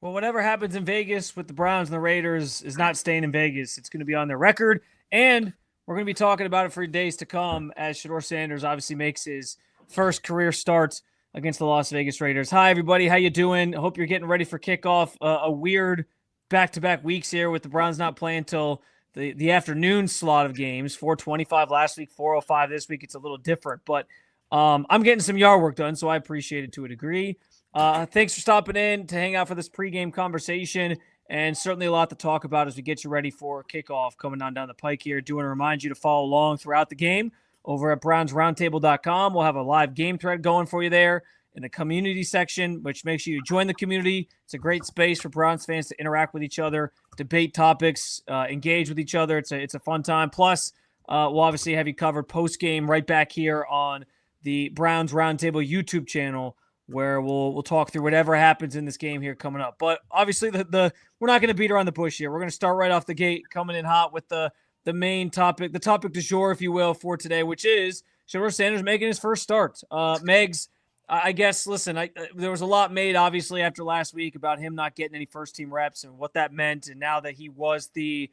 Well, whatever happens in Vegas with the Browns and the Raiders is not staying in Vegas. It's going to be on their record, and we're going to be talking about it for days to come as Shedeur Sanders obviously makes his first career start against the Las Vegas Raiders. Hi, everybody. How you doing? I hope you're getting ready for kickoff. A weird back-to-back weeks here with the Browns not playing until the afternoon slot of games. 4:25 last week, 4:05 this week. It's a little different, but I'm getting some yard work done, so I appreciate it to a degree. Thanks for stopping in to hang out for this pregame conversation, and certainly a lot to talk about as we get you ready for kickoff coming on down the pike here. Do want to remind you to follow along throughout the game over at brownsroundtable.com. We'll have a live game thread going for you there in the community section, which makes sure you join the community. It's a great space for Browns fans to interact with each other, debate topics, engage with each other. It's a fun time. Plus, we'll obviously have you covered post-game right back here on the Browns Roundtable YouTube channel, where we'll talk through whatever happens in this game here coming up. But obviously, we're not going to beat around the bush here. We're going to start right off the gate, coming in hot with the main topic, the topic du jour, if you will, for today, which is Shedeur Sanders making his first start. Megs, I guess, listen, there was a lot made, obviously, after last week about him not getting any first-team reps and what that meant, and now that he was the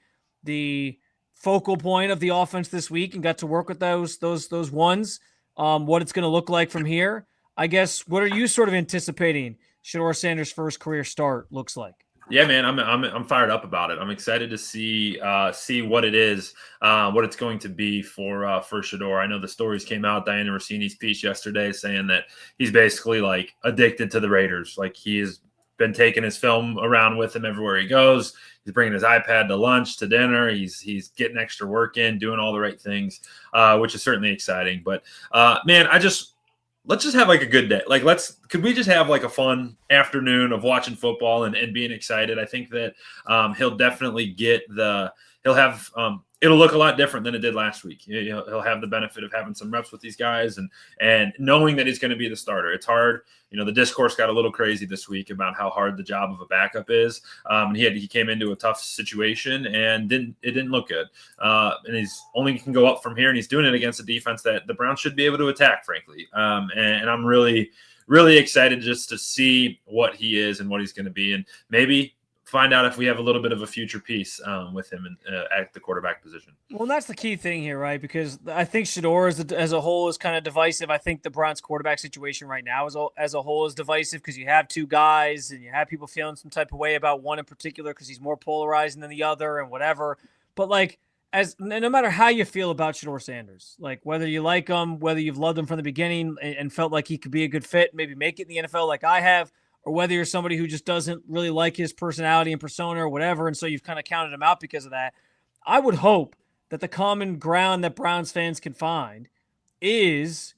focal point of the offense this week and got to work with those ones, what it's going to look like from here. I guess, what are you sort of anticipating Shedeur Sanders' first career start looks like? Yeah, man, I'm fired up about it. I'm excited to see what it is, what it's going to be for Shedeur. I know the stories came out. Diana Rossini's piece yesterday saying that he's basically like addicted to the Raiders. Like he has been taking his film around with him everywhere he goes. He's bringing his iPad to lunch, to dinner. He's getting extra work in, doing all the right things, which is certainly exciting. But man, let's just have like a good day. Like could we just have like a fun afternoon of watching football and being excited? I think that he'll definitely it'll look a lot different than it did last week. He'll have the benefit of having some reps with these guys and knowing that he's going to be the starter. It's hard. The discourse got a little crazy this week about how hard the job of a backup is. And he came into a tough situation and it didn't look good. And he's only can go up from here, and he's doing it against a defense that the Browns should be able to attack, frankly. And I'm really, really excited just to see what he is and what he's going to be, and maybe find out if we have a little bit of a future piece with him at the quarterback position. Well, that's the key thing here, right? Because I think Shedeur as a whole is kind of divisive. I think the Browns quarterback situation right now as a whole is divisive because you have two guys and you have people feeling some type of way about one in particular because he's more polarizing than the other and whatever. But like, no matter how you feel about Shedeur Sanders, like whether you like him, whether you've loved him from the beginning and felt like he could be a good fit, maybe make it in the NFL like I have, or whether you're somebody who just doesn't really like his personality and persona or whatever, and so you've kind of counted him out because of that, I would hope that the common ground that Browns fans can find is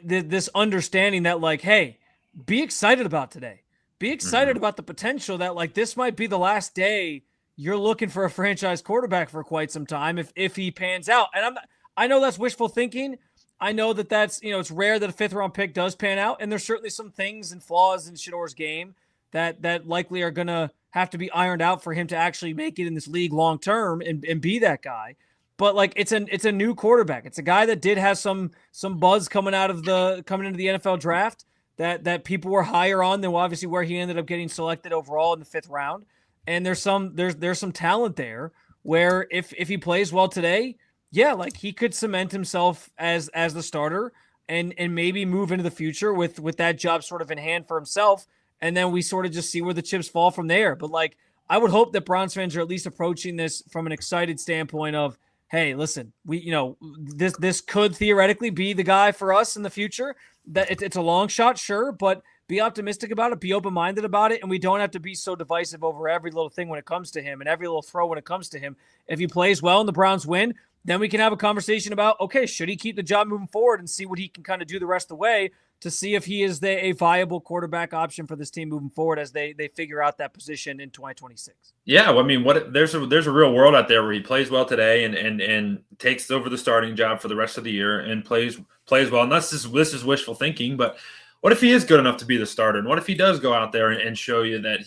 this understanding that, like, hey, be excited about today. Be excited about the potential that, like, this might be the last day you're looking for a franchise quarterback for quite some time if he pans out. And I know that's wishful thinking. I know that's it's rare that a fifth-round pick does pan out, and there's certainly some things and flaws in Shedeur's game that likely are going to have to be ironed out for him to actually make it in this league long-term and be that guy. But, like, it's a new quarterback. It's a guy that did have some buzz coming into the NFL draft that people were higher on than obviously where he ended up getting selected overall in the fifth round. And there's some talent there where if he plays well today, yeah, like he could cement himself as the starter and maybe move into the future with that job sort of in hand for himself. And then we sort of just see where the chips fall from there. But like, I would hope that Browns fans are at least approaching this from an excited standpoint of, hey, listen, this could theoretically be the guy for us in the future. That it's a long shot, sure, but be optimistic about it, be open-minded about it, and we don't have to be so divisive over every little thing when it comes to him and every little throw when it comes to him. If he plays well and the Browns win, then we can have a conversation about, okay, should he keep the job moving forward and see what he can kind of do the rest of the way to see if he is a viable quarterback option for this team moving forward as they figure out that position in 2026. Yeah, well, I mean, there's a real world out there where he plays well today and takes over the starting job for the rest of the year and plays well. And this is wishful thinking, but what if he is good enough to be the starter? And what if he does go out there and show you that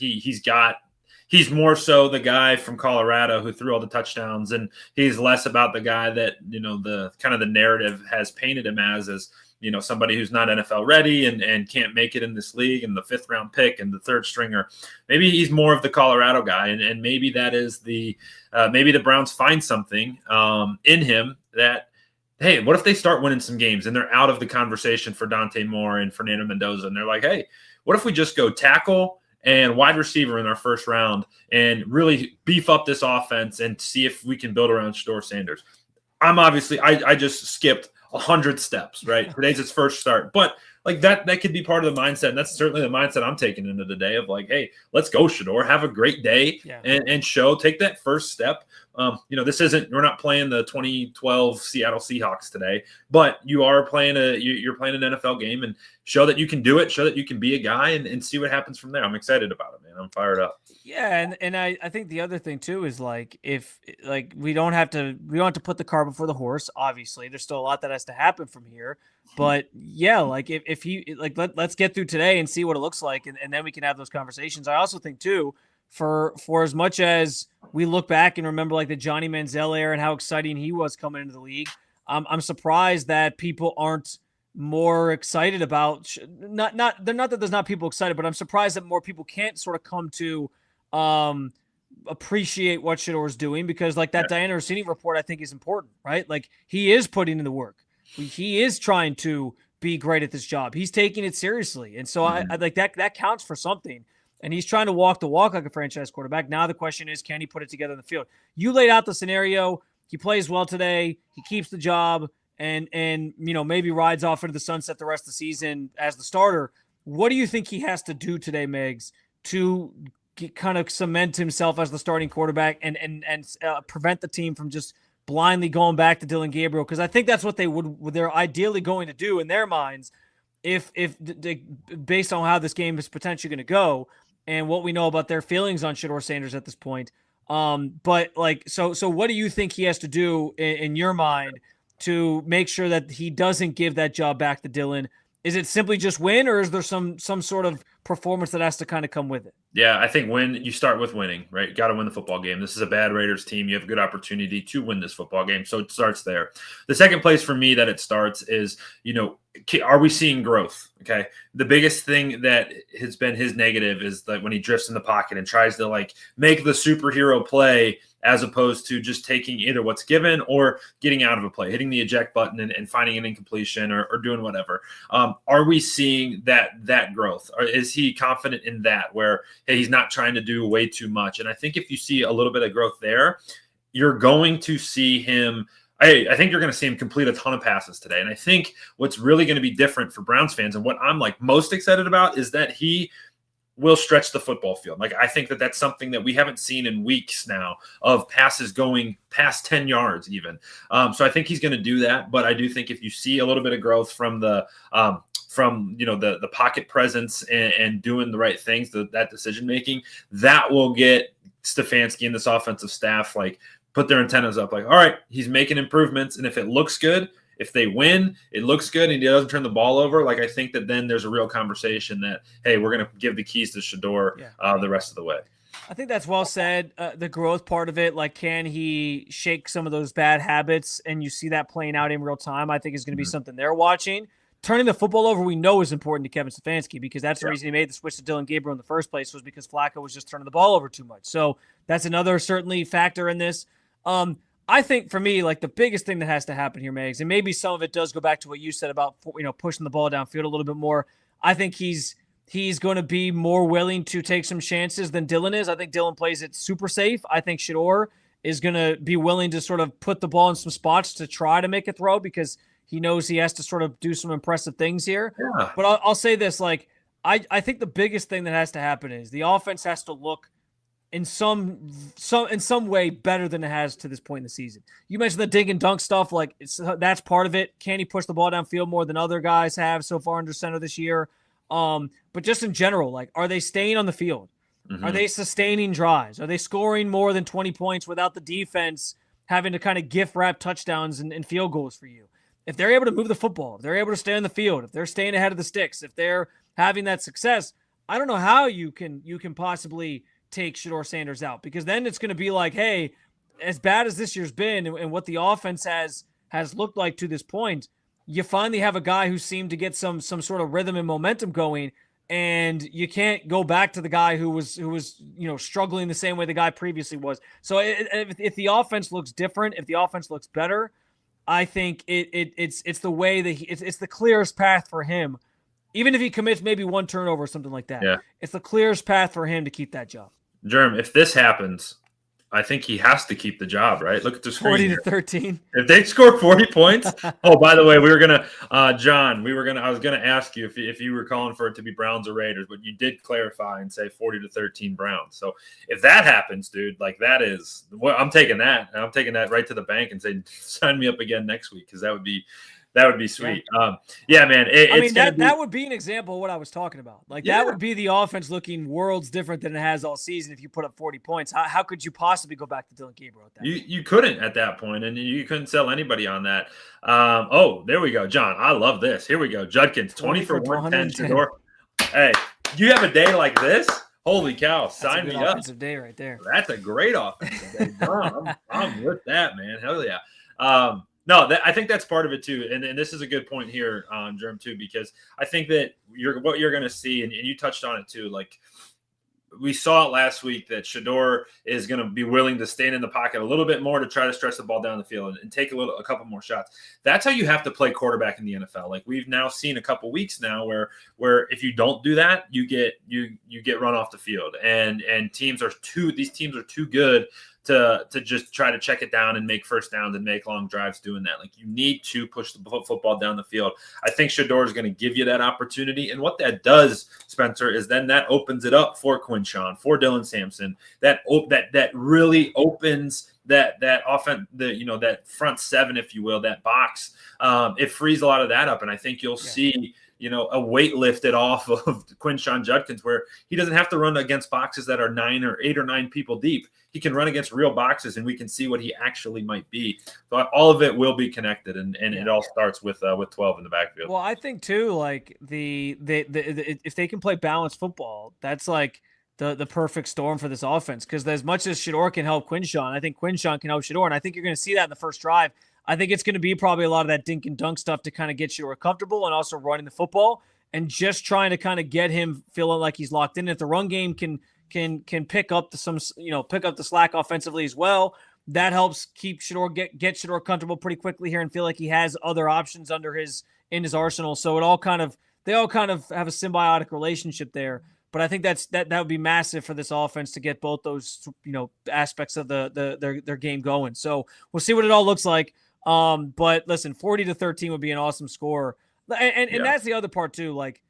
he's more so the guy from Colorado who threw all the touchdowns, and he's less about the guy that, the kind of the narrative has painted him as somebody who's not NFL ready and can't make it in this league, and the 5th round pick and the 3rd stringer. Maybe he's more of the Colorado guy, and maybe that is maybe the Browns find something in him that, hey, what if they start winning some games and they're out of the conversation for Dante Moore and Fernando Mendoza, and they're like, hey, what if we just go tackle and wide receiver in our 1st round and really beef up this offense and see if we can build around Shedeur Sanders? I just skipped 100 steps, right? Today's his first start, but like that could be part of the mindset. And that's certainly the mindset I'm taking into the day of like, hey, let's go, Shedeur, have a great day and take that first step. We're not playing the 2012 Seattle Seahawks today, but you're playing an NFL game, and show that you can do it, show that you can be a guy, and see what happens from there. I'm excited about it, man. I'm fired up. Yeah, and I think the other thing too is like, if like we don't have to put the cart before the horse. Obviously, there's still a lot that has to happen from here. But yeah, like if he like let's get through today and see what it looks like, and then we can have those conversations. I also think too, for as much as we look back and remember like the Johnny Manziel era and how exciting he was coming into the league, I'm surprised that people aren't more excited about not that there's not people excited, but I'm surprised that more people can't sort of come to appreciate what Shedeur's doing, because like that Diana Rossini report I think is important, right? Like he is putting in the work. He is trying to be great at this job. He's taking it seriously. And so I like that counts for something. And he's trying to walk the walk like a franchise quarterback. Now the question is, can he put it together in the field? You laid out the scenario. He plays well today. He keeps the job and maybe rides off into the sunset the rest of the season as the starter. What do you think he has to do today, Megs, to kind of cement himself as the starting quarterback and prevent the team from just blindly going back to Dylan Gabriel? Because I think that's what they're ideally going to do in their minds, if based on how this game is potentially going to go and what we know about their feelings on Shedeur Sanders at this point. But like, so what do you think he has to do in your mind to make sure that he doesn't give that job back to Dylan? Is it simply just win, or is there some sort of performance that has to kind of come with it? Yeah, I think you start with winning, right? You got to win the football game. This is a bad Raiders team. You have a good opportunity to win this football game. So it starts there. The second place for me that it starts is, are we seeing growth? Okay. The biggest thing that has been his negative is that when he drifts in the pocket and tries to like make the superhero play, as opposed to just taking either what's given or getting out of a play, hitting the eject button and finding an incompletion or doing whatever. Are we seeing that growth? Or is he confident in that, where, hey, he's not trying to do way too much? And I think if you see a little bit of growth there, you're going to see him. I think you're going to see him complete a ton of passes today. And I think what's really going to be different for Browns fans, and what I'm like most excited about, is that he will stretch the football field. Like, I think that's something that we haven't seen in weeks now, of passes going past 10 yards even. So I think he's going to do that. But I do think if you see a little bit of growth from the pocket presence and doing the right things, that decision making, that will get Stefanski and this offensive staff like put their antennas up, like, all right, he's making improvements. And if it looks good, if they win, it looks good, and he doesn't turn the ball over, like, I think that then there's a real conversation that, hey, we're going to give the keys to Shedeur the rest of the way. I think that's well said. The growth part of it, like, can he shake some of those bad habits? And you see that playing out in real time, I think is going to be something they're watching. Turning the football over, we know, is important to Kevin Stefanski, because that's the reason he made the switch to Dylan Gabriel in the first place, was because Flacco was just turning the ball over too much. So that's another certainly factor in this. I think for me, like, the biggest thing that has to happen here, Megs, and maybe some of it does go back to what you said about, pushing the ball downfield a little bit more. I think he's going to be more willing to take some chances than Dylan is. I think Dylan plays it super safe. I think Shedeur is going to be willing to sort of put the ball in some spots to try to make a throw, because he knows he has to sort of do some impressive things here. Yeah. But I'll say this, like, I think the biggest thing that has to happen is the offense has to look in some way better than it has to this point in the season. You mentioned the dig and dunk stuff, like, that's part of it. Can he push the ball downfield more than other guys have so far under center this year? But just in general, like, are they staying on the field? Mm-hmm. Are they sustaining drives? Are they scoring more than 20 points without the defense having to kind of gift wrap touchdowns and field goals for you? If they're able to move the football, if they're able to stay on the field, if they're staying ahead of the sticks, if they're having that success, I don't know how you can possibly take Shedeur Sanders out, because then it's going to be like, hey, as bad as this year's been and what the offense has looked like to this point, you finally have a guy who seemed to get some sort of rhythm and momentum going, and you can't go back to the guy who was struggling the same way the guy previously was. So if the offense looks different, if the offense looks better, I think it's the way that it's the clearest path for him. Even if he commits maybe one turnover or something like that, Yeah. it's the clearest path for him to keep that job. Germ, if this happens, I think he has to keep the job, right? Look at the screen. 40-13. If they score 40 points, oh, by the way, we were gonna, John, I was gonna ask you if you were calling for it to be Browns or Raiders, but you did clarify and say 40-13 Browns. So if that happens, dude, like that is, well, I'm taking that, and I'm taking that right to the bank and saying, sign me up again next week, because that would be sweet. Yeah, man. That would be an example of what I was talking about. Like that would be the offense looking worlds different than it has all season. If you put up 40 points, how could you possibly go back to Dylan Gabriel at that? You couldn't at that point, and you couldn't sell anybody on that. Oh, there we go, John. I love this. Here we go. Judkins 20 for 110. Shedeur. Hey, you have a day like this? Holy cow! Sign me up. Offensive day right there. That's a great offensive day. John, I'm with that, man. Hell yeah. No, I think that's part of it too, and this is a good point here, Germ, too, because I think that what you're going to see, and you touched on it too, like we saw it last week that Shedeur is going to be willing to stand in the pocket a little bit more to try to stretch the ball down the field and take a couple more shots. That's how you have to play quarterback in the NFL. Like we've now seen a couple weeks now where if you don't do that, you get run off the field, and these teams are too good to just try to check it down and make first downs and make long drives doing that. Like you need to push the football down the field. I think Shedeur is going to give you that opportunity. And what that does, Spencer, is then that opens it up for Quinshawn, for Dylan Sampson. That really opens that offense, that front seven, if you will, that box. It frees a lot of that up. And I think you'll see a weight lifted off of Quinshawn Judkins, where he doesn't have to run against boxes that are 8 or 9 people deep. He can run against real boxes, and we can see what he actually might be. So all of it will be connected, and it all starts with 12 in the backfield. Well, I think too, like if they can play balanced football, that's like the perfect storm for this offense. Because as much as Shedeur can help Quinshawn, I think Quinshawn can help Shedeur, and I think you're going to see that in the first drive. I think it's going to be probably a lot of that dink and dunk stuff to kind of get Shedeur comfortable, and also running the football and just trying to kind of get him feeling like he's locked in. If the run game can pick up the slack offensively as well, that helps keep Shedeur get Shedeur comfortable pretty quickly here and feel like he has other options in his arsenal. So they all kind of have a symbiotic relationship there. But I think that would be massive for this offense to get both those aspects of their game going. So we'll see what it all looks like. But listen, 40-13 would be an awesome score. And that's the other part too. Like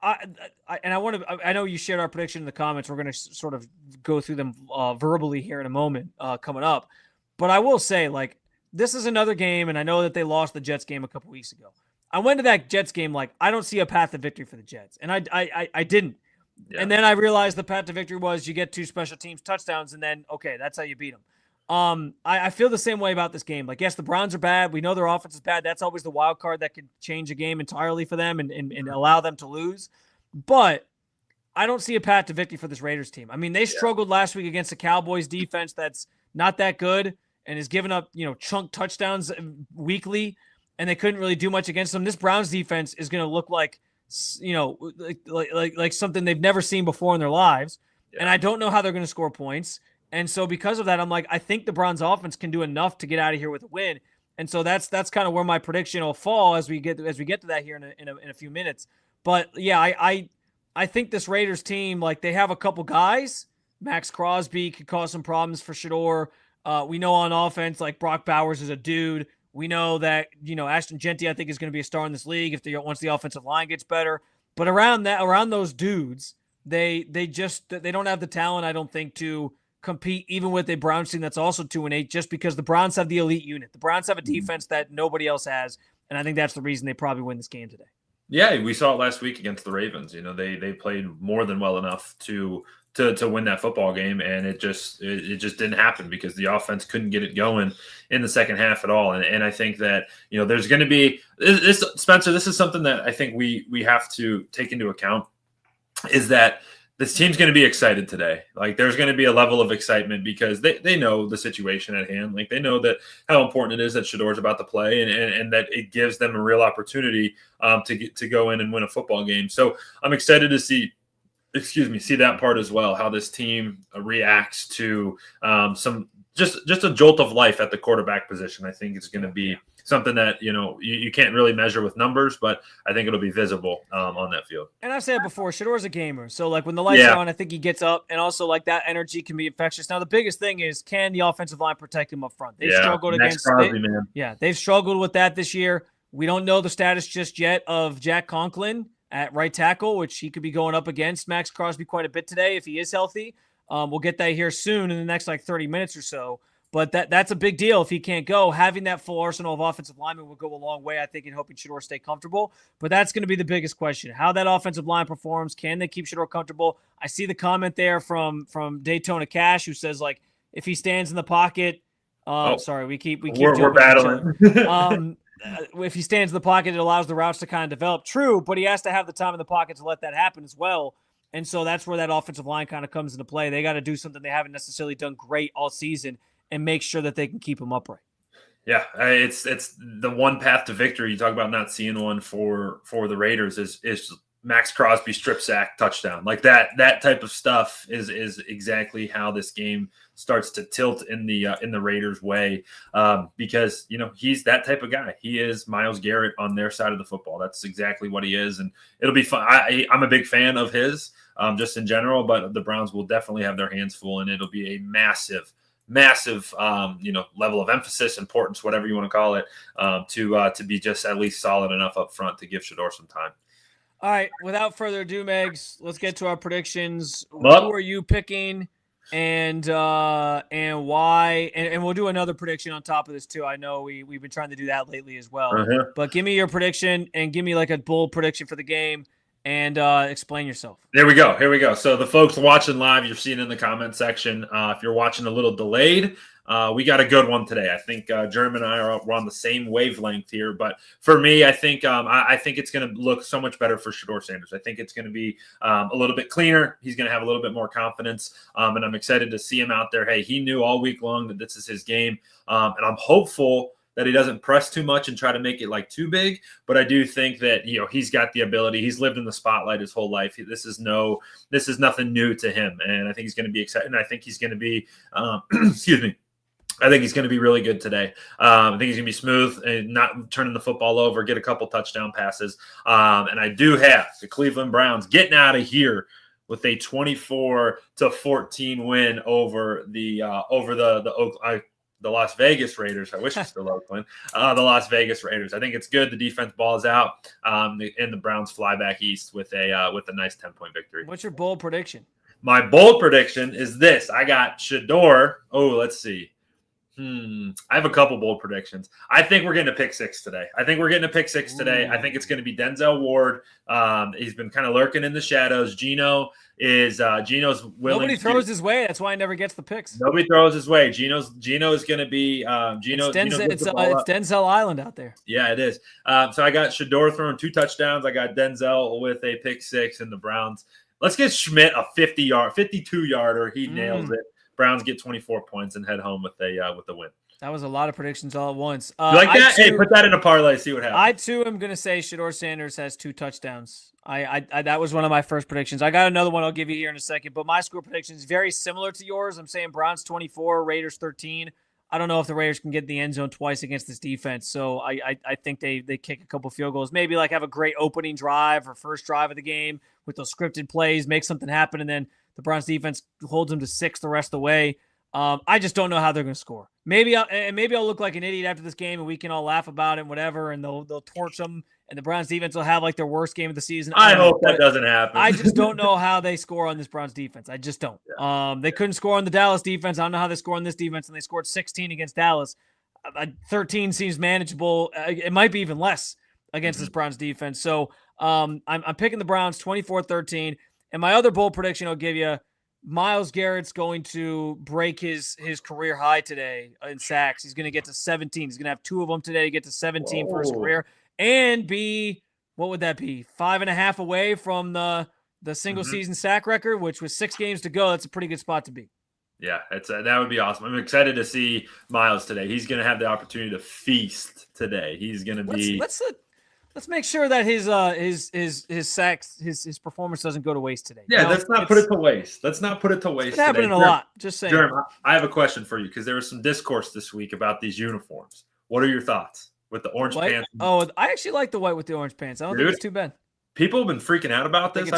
I know you shared our prediction in the comments. We're going to sort of go through them verbally here in a moment coming up. But I will say, like, this is another game, and I know that they lost the Jets game a couple weeks ago. I went to that Jets game like, I don't see a path to victory for the Jets. And I didn't. Yeah. And then I realized the path to victory was you get 2 special teams touchdowns, and then, okay, that's how you beat them. I feel the same way about this game. Like, yes, the Browns are bad. We know their offense is bad. That's always the wild card that could change a game entirely for them and allow them to lose. But I don't see a path to victory for this Raiders team. I mean, they struggled last week against the Cowboys defense that's not that good and is giving up, chunk touchdowns weekly, and they couldn't really do much against them. This Browns defense is going to look like, like something they've never seen before in their lives. Yeah. And I don't know how they're going to score points. And so because of that, I'm like, I think the Browns offense can do enough to get out of here with a win. And so that's kind of where my prediction will fall as we get to that here in a few minutes. But yeah, I think this Raiders team, like, they have a couple guys. Max Crosby could cause some problems for Shedeur. We know on offense, like, Brock Bowers is a dude. We know that, Ashton Genty, I think, is going to be a star in this league once the offensive line gets better. But around those dudes, they don't have the talent, I don't think, to compete even with a Browns team that's also 2-8, just because the Browns have the elite unit. The Browns have a defense that nobody else has, and I think that's the reason they probably win this game today. Yeah, we saw it last week against the Ravens. They played more than well enough to win that football game, and it just didn't happen because the offense couldn't get it going in the second half at all. And I think that there's going to be this, Spencer. This is something that I think we have to take into account, is that this team's going to be excited today. Like there's going to be a level of excitement because they know the situation at hand. Like they know that how important it is that Shedeur's about to play and that it gives them a real opportunity to go in and win a football game. So I'm excited to see that part as well, how this team reacts to some just a jolt of life at the quarterback position. I think it's going to be something that, you can't really measure with numbers, but I think it'll be visible on that field. And I've said it before, Shedeur's a gamer. So, like, when the lights are on, I think he gets up. And also, like, that energy can be infectious. Now, the biggest thing is, can the offensive line protect him up front? They've struggled against Crosby, man. Yeah, they've struggled with that this year. We don't know the status just yet of Jack Conklin at right tackle, which he could be going up against Max Crosby quite a bit today if he is healthy. We'll get that here soon in the next, 30 minutes or so. But that's a big deal if he can't go. Having that full arsenal of offensive linemen will go a long way, I think, in helping Shedeur stay comfortable. But that's going to be the biggest question. How that offensive line performs. Can they keep Shedeur comfortable? I see the comment there from Daytona Cash who says, like, if he stands in the pocket, sorry, we keep we're battling. If he stands in the pocket, it allows the routes to kind of develop. True, but he has to have the time in the pocket to let that happen as well. And so that's where that offensive line kind of comes into play. They got to do something they haven't necessarily done great all season and make sure that they can keep him upright. Yeah, it's the one path to victory. You talk about not seeing one for the Raiders is Max Crosby strip sack touchdown. Like that type of stuff is exactly how this game starts to tilt in the Raiders' way, because he's that type of guy. He is Myles Garrett on their side of the football. That's exactly what he is, and it'll be fun. I'm a big fan of his, just in general, but the Browns will definitely have their hands full, and it'll be a massive level of emphasis, importance, whatever you want to call it, to be just at least solid enough up front to give Shedeur some time. All right, without further ado, Megs, let's get to our predictions. Who are you picking, and why? And we'll do another prediction on top of this too. I know we've been trying to do that lately as well. But give me your prediction and give me like a bold prediction for the game. And explain yourself. There we go. Here we go. So the folks watching live, you're seeing in the comment section. If you're watching a little delayed, we got a good one today. I think German and I we're on the same wavelength here. But for me, I think it's going to look so much better for Shedeur Sanders. I think it's going to be a little bit cleaner. He's going to have a little bit more confidence, and I'm excited to see him out there. Hey, he knew all week long that this is his game, and I'm hopeful that he doesn't press too much and try to make it like too big. But I do think that, he's got the ability. He's lived in the spotlight his whole life. This is nothing new to him. And I think he's going to be excited. And I think he's going to be, excuse me. I think he's going to be really good today. I think he's going to be smooth and not turning the football over, get a couple touchdown passes. And I do have the Cleveland Browns getting out of here with a 24-14 win over the Las Vegas Raiders. I wish it's still Oakland. The Las Vegas Raiders. I think it's good. The defense balls out, and the Browns fly back east with a nice 10-point victory. What's your bold prediction? My bold prediction is this. I got Shedeur. Oh, let's see. I have a couple bold predictions. I think we're getting a pick six today. I think it's going to be Denzel Ward. He's been kind of lurking in the shadows. Geno's willing. Nobody throws his way. That's why he never gets the picks. Nobody throws his way. Gino is going to be Gino. It's Denzel Island out there. Yeah, it is. So I got Shedeur throwing 2 touchdowns. I got Denzel with a pick six, and the Browns. Let's get Schmidt a 52-yarder. He nails it. Browns get 24 points and head home with a win. That was a lot of predictions all at once. You like that? Hey, put that in a parlay. See what happens. I too am going to say Shedeur Sanders has 2 touchdowns. I that was one of my first predictions. I got another one I'll give you here in a second, but my score prediction is very similar to yours. I'm saying Browns 24, Raiders 13. I don't know if the Raiders can get in the end zone twice against this defense, so I think they kick a couple field goals, maybe like have a great opening drive or first drive of the game with those scripted plays, make something happen, and then the Browns defense holds them to 6 the rest of the way. I just don't know how they're going to score. Maybe I'll look like an idiot after this game, and we can all laugh about it and whatever, and they'll torch them, and the Browns defense will have like their worst game of the season. I hope that doesn't happen. I just don't know how they score on this Browns defense. I just don't. Yeah. They couldn't score on the Dallas defense. I don't know how they score on this defense, and they scored 16 against Dallas. 13 seems manageable. It might be even less against this Browns defense. So I'm picking the Browns 24-13. And my other bold prediction I'll give you, Myles Garrett's going to break his career high today in sacks. He's going to get to 17. He's going to have 2 of them today to get to 17 for his career and be, what would that be, 5.5 away from the the single season sack record, which was 6 games to go. That's a pretty good spot to be. Yeah, it's that would be awesome. I'm excited to see Miles today. He's going to have the opportunity to feast today. He's going to be. Let's make sure that his sacks, his performance doesn't go to waste today. Yeah, let's not put it to waste. Let's not put it to waste. It's happening a lot. Just saying. Jeremy, I have a question for you because there was some discourse this week about these uniforms. What are your thoughts with the orange pants? Oh, I actually like the white with the orange pants. I don't think it's too bad. People have been freaking out about this.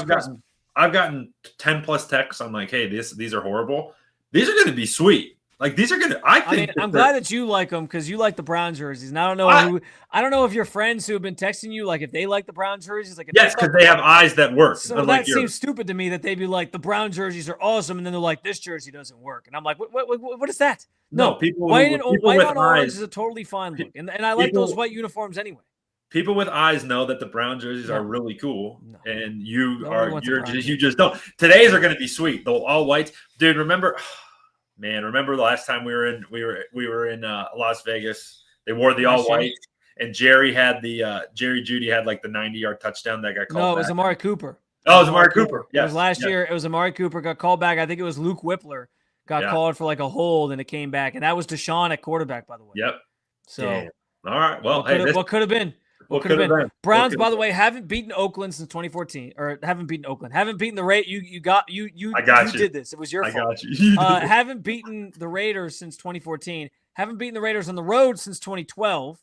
I've gotten 10 plus texts. I'm like, hey, these are horrible. These are going to be sweet. Like these are going to. I'm glad that you like them because you like the brown jerseys. And I don't know if your friends who have been texting you, like if they like the brown jerseys, like yes, because they have eyes that work. So that seems stupid to me that they'd be like the brown jerseys are awesome, and then they're like this jersey doesn't work, and I'm like, what is that? No, people white with on orange is a totally fine look, and I like those white uniforms anyway. People with eyes know that the brown jerseys are really cool, and you just don't. Today's are going to be sweet. The all whites, dude. Remember the last time we were in Las Vegas? They wore the all white, and Jerry Jeudy had like the 90-yard touchdown that got called. No, it was Amari Cooper. Oh, it was Amari Cooper. Yes. It was last year. It was Amari Cooper got called back. I think it was Luke Whippler got called for like a hold, and it came back, and that was Deshaun at quarterback, by the way. Yep. So, damn. All right. Well, what could have been? What could have been? Browns, by the way, haven't beaten Oakland since 2014, or haven't beaten the Raiders. You did this. It was your fault. I got you. Haven't beaten the Raiders since 2014. Haven't beaten the Raiders on the road since 2012.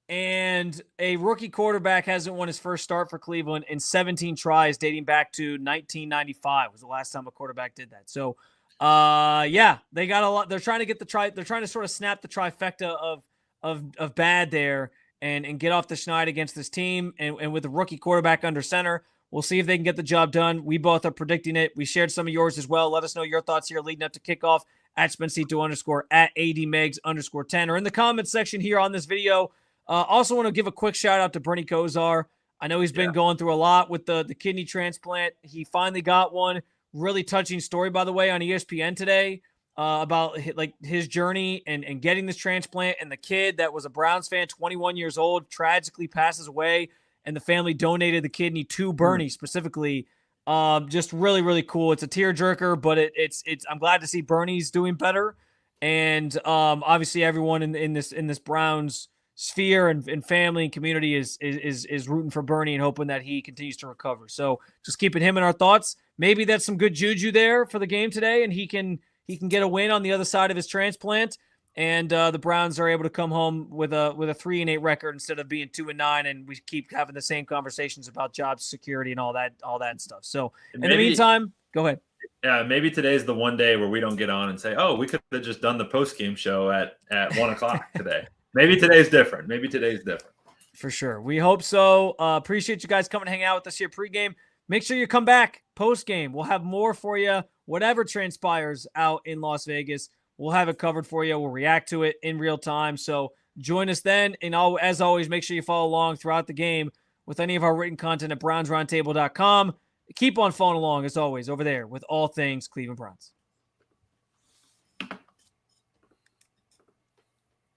And a rookie quarterback hasn't won his first start for Cleveland in 17 tries, dating back to 1995 was the last time a quarterback did that. So, they got a lot. They're trying to get They're trying to sort of snap the trifecta of bad there. And get off the schneid against this team. And with a rookie quarterback under center, we'll see if they can get the job done. We both are predicting it. We shared some of yours as well. Let us know your thoughts here leading up to kickoff at Spencito_ at ADMegs_10 or in the comments section here on this video. Also want to give a quick shout out to Bernie Kosar. I know he's been going through a lot with the kidney transplant. He finally got one. Really touching story, by the way, on ESPN today. About his journey and getting this transplant, and the kid that was a Browns fan, 21 years old, tragically passes away, and the family donated the kidney to Bernie specifically. Just really, really cool. It's a tearjerker, but it's I'm glad to see Bernie's doing better, and obviously everyone in this Browns sphere and family and community is rooting for Bernie and hoping that he continues to recover. So just keeping him in our thoughts. Maybe that's some good juju there for the game today, and he can get a win on the other side of his transplant, and the Browns are able to come home with a 3-8 record instead of being 2-9, and we keep having the same conversations about job security and all that stuff. So in the meantime, go ahead. Yeah, maybe today's the one day where we don't get on and say, "Oh, we could have just done the post-game show at 1:00 today." Maybe today's different. For sure. We hope so. Appreciate you guys coming to hang out with us here pregame. Make sure you come back post-game. We'll have more for you. Whatever transpires out in Las Vegas, we'll have it covered for you. We'll react to it in real time. So join us then. And as always, make sure you follow along throughout the game with any of our written content at brownsroundtable.com. Keep on following along, as always, over there with all things Cleveland Browns.